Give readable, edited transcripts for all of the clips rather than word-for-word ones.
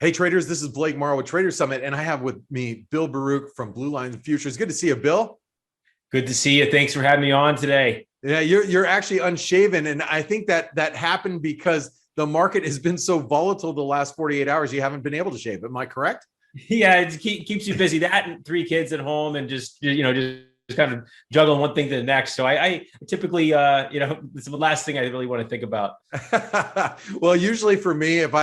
Hey traders, this is Blake Morrow with Trader Summit, and I have with me Bill Baruch from Blue Line Futures. Good to see you, Bill. Good to see you. Thanks for having me on today. Yeah, you're actually unshaven, and I think that happened because the market has been so volatile the last 48 hours. You haven't been able to shave. Am I correct? Yeah, it keeps you busy. That and three kids at home, and just kind of juggling one thing to the next. So I typically, it's the last thing I really want to think about. Well, usually for me, if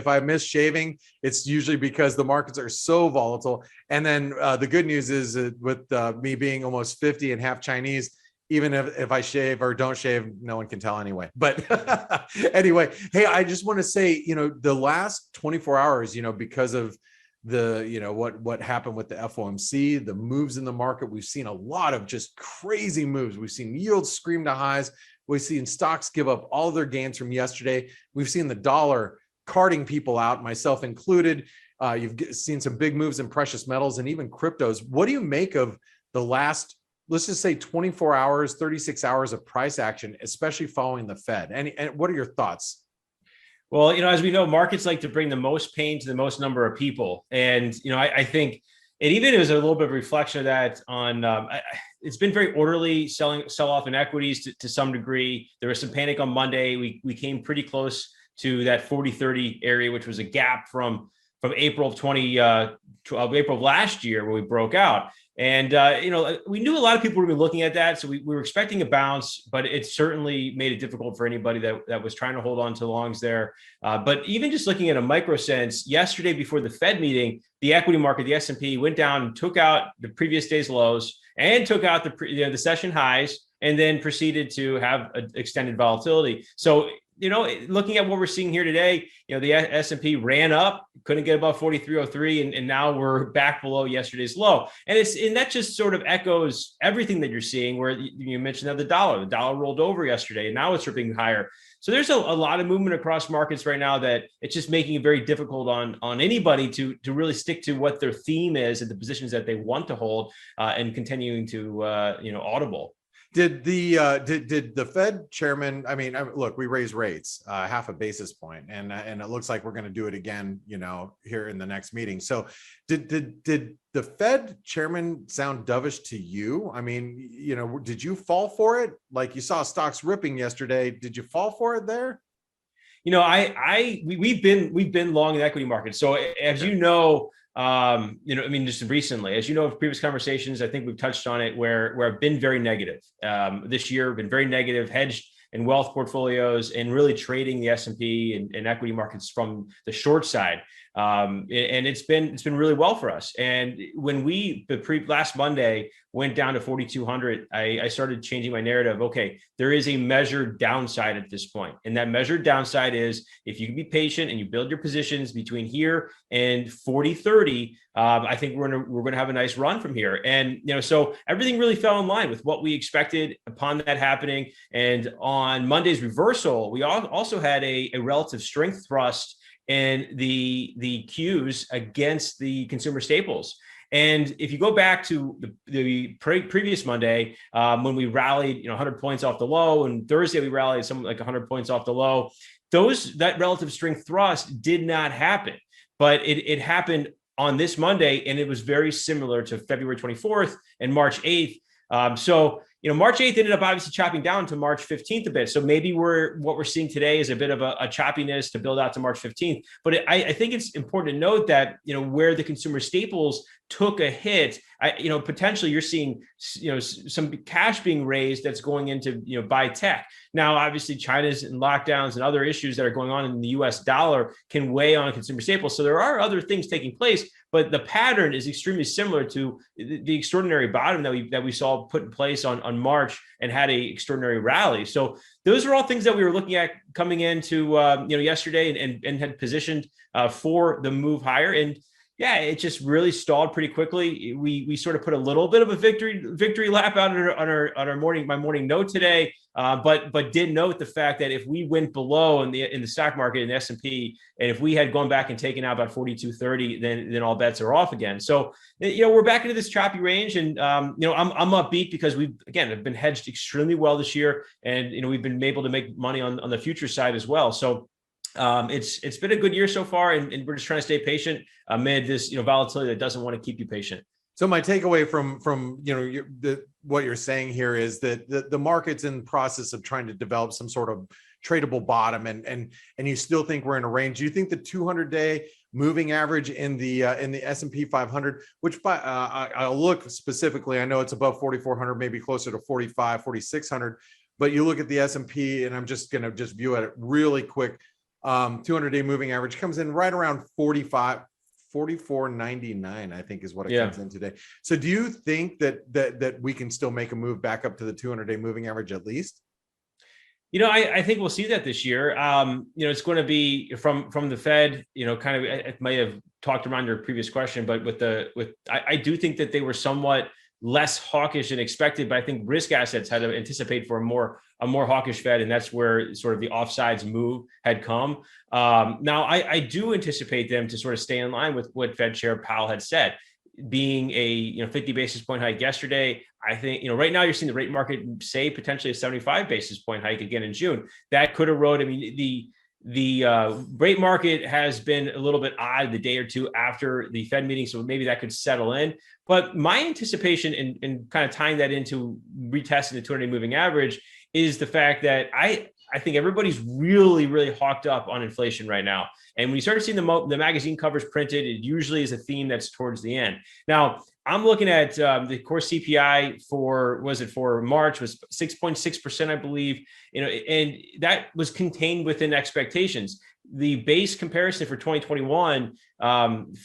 I miss shaving, it's usually because the markets are so volatile. And then the good news is with me being almost 50 and half Chinese, even if I shave or don't shave, no one can tell anyway. But anyway, hey, I just want to say, the last 24 hours, because of what happened with the FOMC, the moves in the market, we've seen a lot of just crazy moves. We've seen yields scream to highs. We've seen stocks give up all their gains from yesterday. We've seen the dollar carting people out, myself included. You've seen some big moves in precious metals and even cryptos. What do you make of the last, let's just say 24 hours, 36 hours of price action, especially following the Fed? And what are your thoughts? Well, as we know, markets like to bring the most pain to the most number of people. And, I think it even is a little bit of a reflection of that on, it's been very orderly sell off in equities to some degree. There was some panic on Monday. We came pretty close to that 40-30 area, which was a gap from April of April of last year where we broke out. And, we knew a lot of people were going to be looking at that. So we were expecting a bounce, but it certainly made it difficult for anybody that was trying to hold on to longs there. But even just looking at a micro sense, yesterday before the Fed meeting, the equity market, the S&P went down and took out the previous day's lows and took out the session highs and then proceeded to have an extended volatility. So, looking at what we're seeing here today, the S&P ran up, couldn't get above 4303, and now we're back below yesterday's low. And that just sort of echoes everything that you're seeing, where you mentioned that the dollar rolled over yesterday, and now it's ripping higher. So there's a lot of movement across markets right now that it's just making it very difficult on anybody to really stick to what their theme is and the positions that they want to hold and continuing to audible. Did the Fed chairman? I mean, look, we raised rates half a basis point, and it looks like we're going to do it again, here in the next meeting. So, did the Fed chairman sound dovish to you? I mean, did you fall for it? Like you saw stocks ripping yesterday. Did you fall for it there? We've been long in the equity market. So as just recently, as in previous conversations, I think we've touched on it where I've been very negative. This year, been very negative, hedged in wealth portfoliows and really trading the S&P and equity markets from the short side. And it's been really well for us. And when last Monday went down to 4,200, I started changing my narrative. Okay, there is a measured downside at this point. And that measured downside is if you can be patient and you build your positions between here and 40-30, I think we're going to have a nice run from here. And, so everything really fell in line with what we expected upon that happening. And on Monday's reversal, we also had a relative strength thrust and the Qs against the consumer staples. And if you go back to the previous Monday, when we rallied, 100 points off the low, and Thursday we rallied something like 100 points off the low, that relative strength thrust did not happen, but it happened on this Monday, and it was very similar to February 24th and March 8th. March 8th ended up obviously chopping down to March 15th a bit. So maybe what we're seeing today is a bit of a choppiness to build out to March 15th. But I think it's important to note that, where the consumer staples took a hit, potentially you're seeing, some cash being raised that's going into, buy tech. Now, obviously, China's and lockdowns and other issues that are going on in the US dollar can weigh on consumer staples. So there are other things taking place, but the pattern is extremely similar to the extraordinary bottom that we saw put in place on March and had a extraordinary rally. So those are all things that we were looking at coming into yesterday and had positioned for the move higher. And yeah, it just really stalled pretty quickly. We sort of put a little bit of a victory lap out on my morning note today, but did note the fact that if we went below in the stock market in the S&P, and if we had gone back and taken out about 42.30, then all bets are off again. So we're back into this choppy range, and I'm upbeat because have been hedged extremely well this year, and we've been able to make money on the future side as well. So It's been a good year so far, and we're just trying to stay patient amid this volatility that doesn't want to keep you patient. So my takeaway from what you're saying here is that the market's in the process of trying to develop some sort of tradable bottom, and you still think we're in a range. Do you think the 200-day moving average in the S&P 500, which I'll look specifically, I know it's above 4,400, maybe closer to 45, 4,600, but you look at the S&P, and I'm just going to view it really quick. 200-day moving average comes in right around 44.99, I think is what it comes in today. So do you think that we can still make a move back up to the 200-day moving average at least? I think we'll see that this year. It's going to be from the Fed, kind of, I might have talked around your previous question, but I do think that they were somewhat less hawkish than expected, but I think risk assets had to anticipate for a more hawkish Fed, and that's where sort of the offsides move had come. Now, I do anticipate them to sort of stay in line with what Fed Chair Powell had said, being a 50 basis point hike yesterday. I think right now you're seeing the rate market say potentially a 75 basis point hike again in June. That could erode. I mean, the rate market has been a little bit odd the day or two after the Fed meeting, so maybe that could settle in. But my anticipation in kind of tying that into retesting the 200-day moving average is the fact that I think everybody's really, really hawked up on inflation right now. And when you start seeing the magazine covers printed, it usually is a theme that's towards the end. Now, I'm looking at the core CPI for March was 6.6%, I believe, and that was contained within expectations. The base comparison for 2021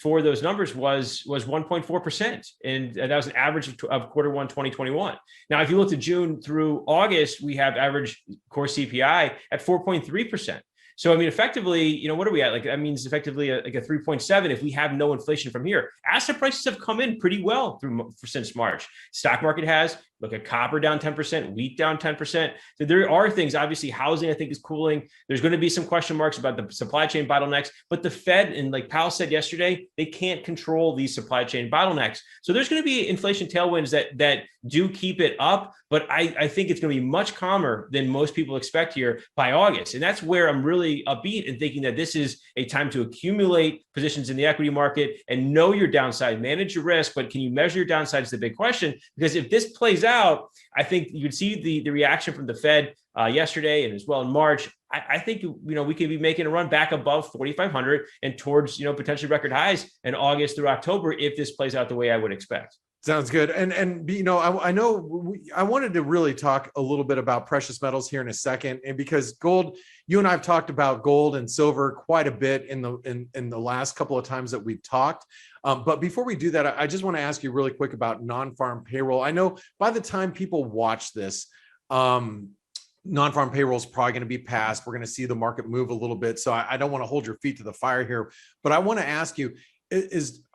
for those numbers was 1.4%, and that was an average of quarter one 2021. Now, if you look at June through August, we have average core CPI at 4.3%. So, I mean, effectively, what are we at? Like, that means effectively like a 3.7 if we have no inflation from here. Asset prices have come in pretty well since March. Stock market has. Look at copper down 10%, wheat down 10%. So there are things, obviously housing, I think, is cooling. There's going to be some question marks about the supply chain bottlenecks, but the Fed, and like Powell said yesterday, they can't control these supply chain bottlenecks. So there's going to be inflation tailwinds that do keep it up, but I think it's going to be much calmer than most people expect here by August. And that's where I'm really upbeat and thinking that this is a time to accumulate positions in the equity market and know your downside, manage your risk, but can you measure your downside is the big question. Because if this plays out, I think you could see the reaction from the Fed yesterday and as well in March. I think we could be making a run back above 4,500 and towards potentially record highs in August through October if this plays out the way I would expect. Sounds good. And I know I wanted to really talk a little bit about precious metals here in a second, and because gold, you and I have talked about gold and silver quite a bit in the last couple of times that we've talked. But before we do that, I just want to ask you really quick about non-farm payroll. I know by the time people watch this, non-farm payroll is probably going to be passed. We're going to see the market move a little bit. So I don't want to hold your feet to the fire here, but I want to ask you,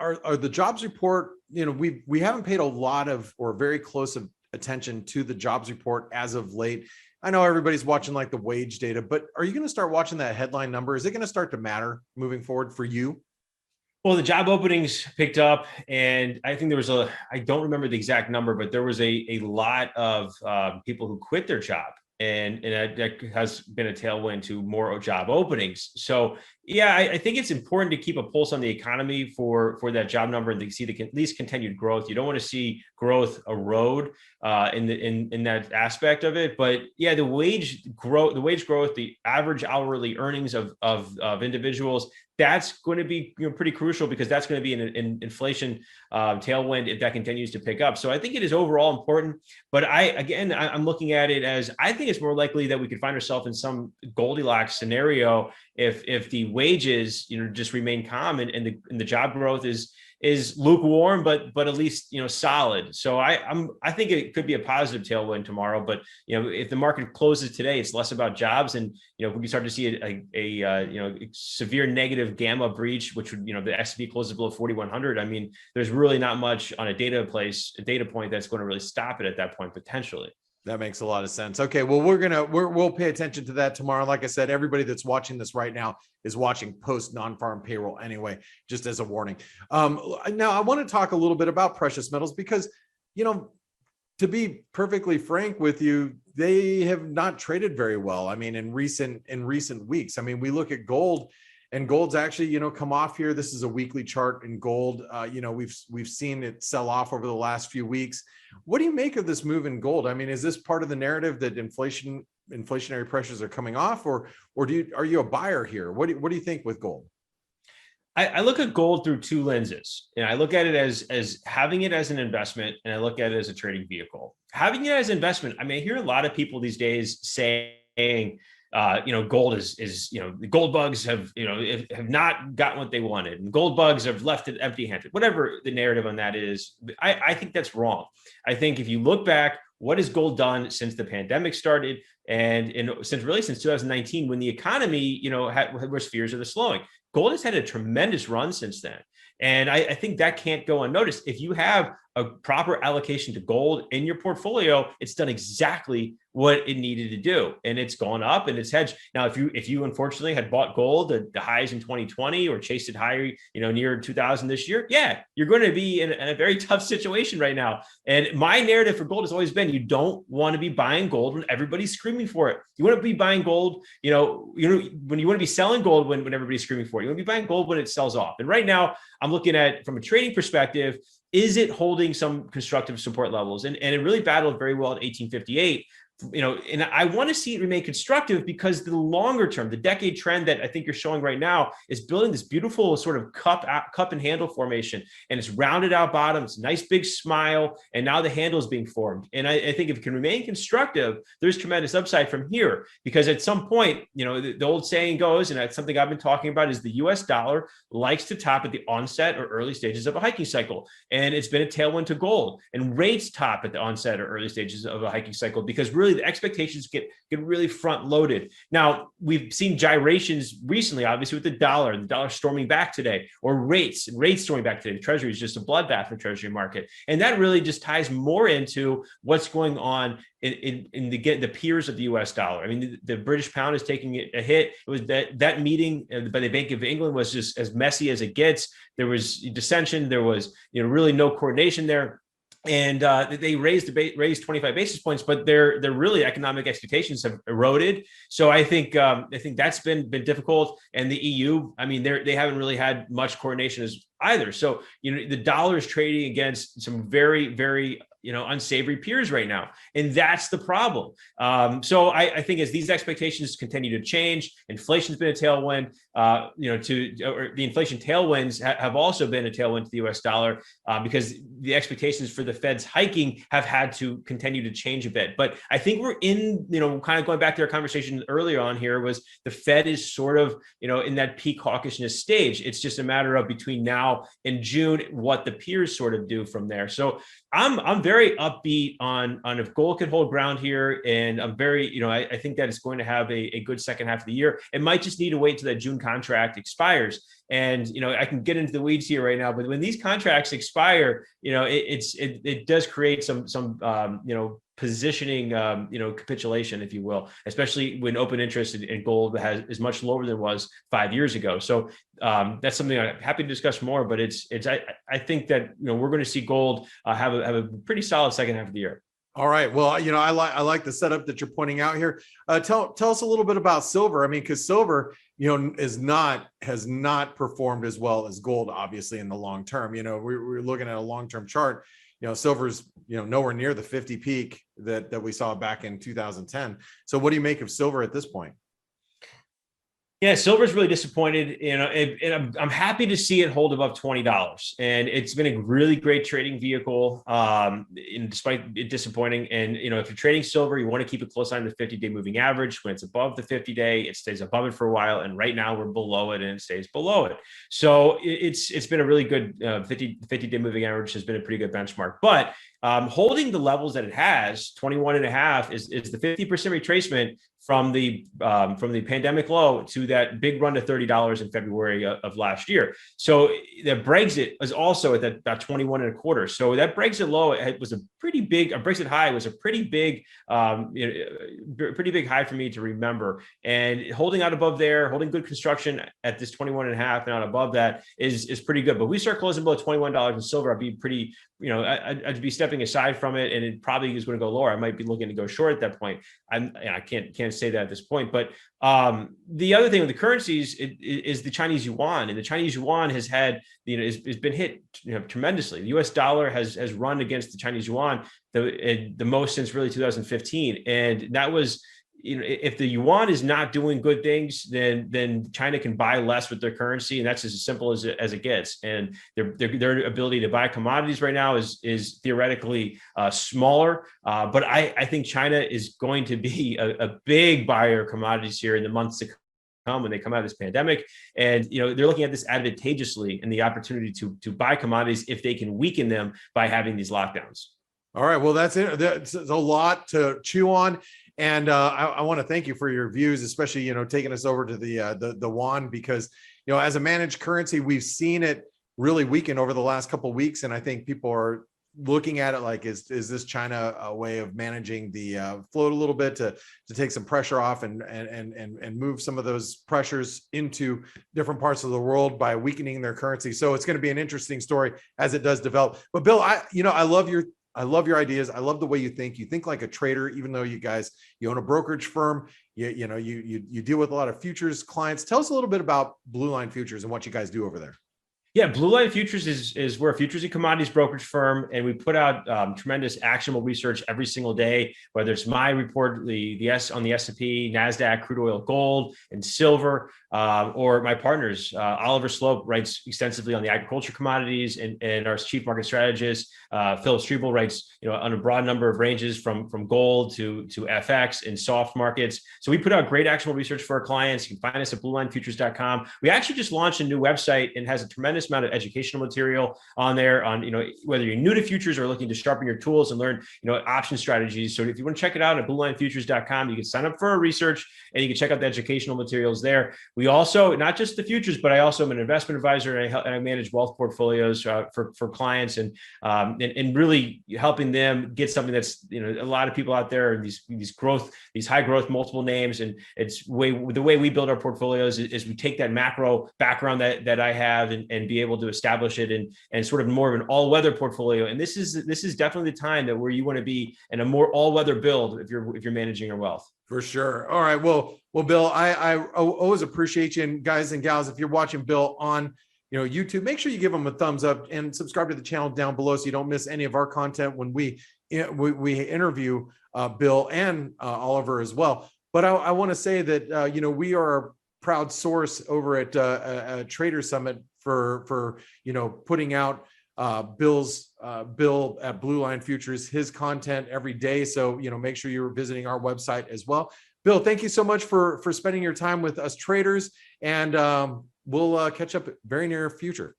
are the jobs report, we haven't paid a lot of or very close of attention to the jobs report as of late. I know everybody's watching like the wage data, but are you going to start watching that headline number? Is it going to start to matter moving forward for you? Well, the job openings picked up, and I think there was I don't remember the exact number, but there was a lot of people who quit their job. And that has been a tailwind to more job openings. So, yeah, I think it's important to keep a pulse on the economy for that job number and to see at least continued growth. You don't want to see growth erode in that aspect of it. But yeah, the wage growth, the average hourly earnings of individuals, that's going to be pretty crucial because that's going to be an inflation tailwind if that continues to pick up. So I think it is overall important. But I'm looking at it as I think it's more likely that we could find ourselves in some Goldilocks scenario if the wages just remain calm and the job growth is lukewarm, but at least solid. So I think it could be a positive tailwind tomorrow. But if the market closes today, it's less about jobs, and we can start to see a severe negative gamma breach, which would the S&P closes below 4,100. I mean, there's really not much on a data point that's going to really stop it at that point potentially. That makes a lot of sense. Okay, well, we'll pay attention to that tomorrow. Like I said, everybody that's watching this right now is watching post non-farm payroll anyway, just as a warning. Now, I want to talk a little bit about precious metals because, to be perfectly frank with you, they have not traded very well. I mean, in recent weeks. I mean, we look at gold, and gold's actually, come off here. This is a weekly chart in gold. We've seen it sell off over the last few weeks. What do you make of this move in gold? I mean, is this part of the narrative that inflationary pressures are coming off, or are you a buyer here? What do you think with gold? I look at gold through two lenses, and I look at it as having it as an investment, and I look at it as a trading vehicle. Having it as an investment, I mean, I hear a lot of people these days saying, gold is the gold bugs have not gotten what they wanted, and gold bugs have left it empty-handed. Whatever the narrative on that is, I think that's wrong. I think if you look back, what has gold done since the pandemic started, and since 2019, when the economy was fears of the slowing? Gold has had a tremendous run since then. And I think that can't go unnoticed. If you have a proper allocation to gold in your portfolio, it's done exactly what it needed to do, and it's gone up and it's hedged. Now, if you unfortunately had bought gold at the highs in 2020 or chased it higher, near 2000 this year, yeah, you're going to be in a very tough situation right now. And my narrative for gold has always been, you don't want to be buying gold when everybody's screaming for it. You want to be buying gold, when you want to be selling gold when everybody's screaming for it. You want to be buying gold when it sells off. And right now, I'm looking at, from a trading perspective, is it holding some constructive support levels? And it really battled very well at 1858. And I want to see it remain constructive, because the longer term, the decade trend that I think you're showing right now is building this beautiful sort of cup and handle formation, and it's rounded out bottom. It's a nice big smile, and now the handle is being formed. And I think if it can remain constructive, there's tremendous upside from here, because at some point, the old saying goes, and that's something I've been talking about, is the US dollar likes to top at the onset or early stages of a hiking cycle. And it's been a tailwind to gold, and rates top at the onset or early stages of a hiking cycle, because really the expectations get really front loaded. Now, we've seen gyrations recently, obviously, with the dollar storming back today, or rates storming back today. The Treasury is just a bloodbath in the Treasury market. And that really just ties more into what's going on in the peers of the US dollar. I mean, the British pound is taking a hit. It was that meeting by the Bank of England was just as messy as it gets. There was dissension. There was really no coordination there. And they raised 25 basis points, but their really economic expectations have eroded. So I think that's been difficult. And the EU, I mean, they haven't really had much coordination as either. So the dollar is trading against some very, very unsavory peers right now. And that's the problem. So I think as these expectations continue to change, inflation's been a tailwind, the inflation tailwinds have also been a tailwind to the US dollar, because the expectations for the Fed's hiking have had to continue to change a bit. But I think we're in, kind of going back to our conversation earlier on here, was the Fed is sort of, in that peak hawkishness stage. It's just a matter of between now and June, what the peers sort of do from there. So I'm very upbeat on if gold can hold ground here, and I'm very, I think that it's going to have a good second half of the year. It might just need to wait till that June contract expires. And, I can get into the weeds here right now, but when these contracts expire, it does create some positioning, capitulation, if you will, especially when open interest in gold is much lower than it was 5 years ago. So that's something I'm happy to discuss more, but I think that, we're going to see gold have a pretty solid second half of the year. All right. Well, I like the setup that you're pointing out here. Tell us a little bit about silver. I mean, because silver, has not performed as well as gold, obviously, in the long term. We're looking at a long-term chart. Silver's, nowhere near the 50 peak that we saw back in 2010. So what do you make of silver at this point? Yeah, silver's really disappointed, and I'm happy to see it hold above $20. And it's been a really great trading vehicle, and despite it disappointing. And, if you're trading silver, you want to keep a close eye on the 50-day moving average. When it's above the 50-day, it stays above it for a while. And right now we're below it, and it stays below it. So it's been a really good 50-day moving average has been a pretty good benchmark. But holding the levels that it has, 21.5 is the 50% retracement from the pandemic low to that big run to $30 in February of last year. So the Brexit is also at that about 21.25. So that Brexit low was a pretty big, Brexit high was a pretty big high for me to remember. And holding out above there, holding good construction at this 21.5 and out above that is pretty good. But we start closing below $21 in silver, I'd be pretty, I'd be stepping stepping aside from it, and it probably is going to go lower. I might be looking to go short at that point. I can't say that at this point. But the other thing with the currencies is the Chinese yuan, and the Chinese yuan has had, has been hit tremendously. The U.S. dollar has run against the Chinese yuan the most since really 2015, and that was. If the yuan is not doing good things, then China can buy less with their currency, and that's as simple as it gets. And their ability to buy commodities right now is theoretically smaller, but I think China is going to be a big buyer of commodities here in the months to come when they come out of this pandemic. And they're looking at this advantageously and the opportunity to buy commodities if they can weaken them by having these lockdowns. All right, well, that's it. That's a lot to chew on. And I want to thank you for your views, especially, taking us over to the yuan, because, as a managed currency, we've seen it really weaken over the last couple of weeks. And I think people are looking at it like, is this China a way of managing the float a little bit to take some pressure off and move some of those pressures into different parts of the world by weakening their currency? So it's going to be an interesting story as it does develop. But Bill, I love your ideas. I love the way you think. You think like a trader, even though you own a brokerage firm. You deal with a lot of futures clients. Tell us a little bit about Blue Line Futures and what you guys do over there. Yeah, Blue Line Futures is we're a futures and commodities brokerage firm, and we put out tremendous actionable research every single day. Whether it's my report, the on the S&P, Nasdaq, crude oil, gold, and silver, or my partners, Oliver Slope writes extensively on the agriculture commodities, and our chief market strategist, Philip Strebel, writes on a broad number of ranges from gold to FX and soft markets. So we put out great actionable research for our clients. You can find us at bluelinefutures.com. We actually just launched a new website and has a tremendous amount of educational material on there on, whether you're new to futures or looking to sharpen your tools and learn, option strategies. So if you want to check it out at bluelinefutures.com, you can sign up for our research and you can check out the educational materials there. We also, not just the futures, but I also am an investment advisor, and I manage wealth portfolios for clients and really helping them get something that's, a lot of people out there, these high growth multiple names. And it's the way we build our portfolios is we take that macro background that I have and be able to establish it and sort of more of an all-weather portfolio. And this is definitely the time that where you want to be in a more all-weather build if you're managing your wealth. For sure. All right. Well, Bill, I always appreciate you. And guys and gals, if you're watching Bill on YouTube, make sure you give him a thumbs up and subscribe to the channel down below so you don't miss any of our content when we interview Bill and Oliver as well. But I want to say that we are a proud source over at Trader Summit for putting out Bill at Blue Line Futures, his content every day. So make sure you're visiting our website as well. Bill, thank you so much for spending your time with us traders, and we'll catch up very near future.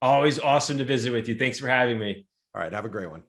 Always awesome to visit with you. Thanks for having me. All right, have a great one.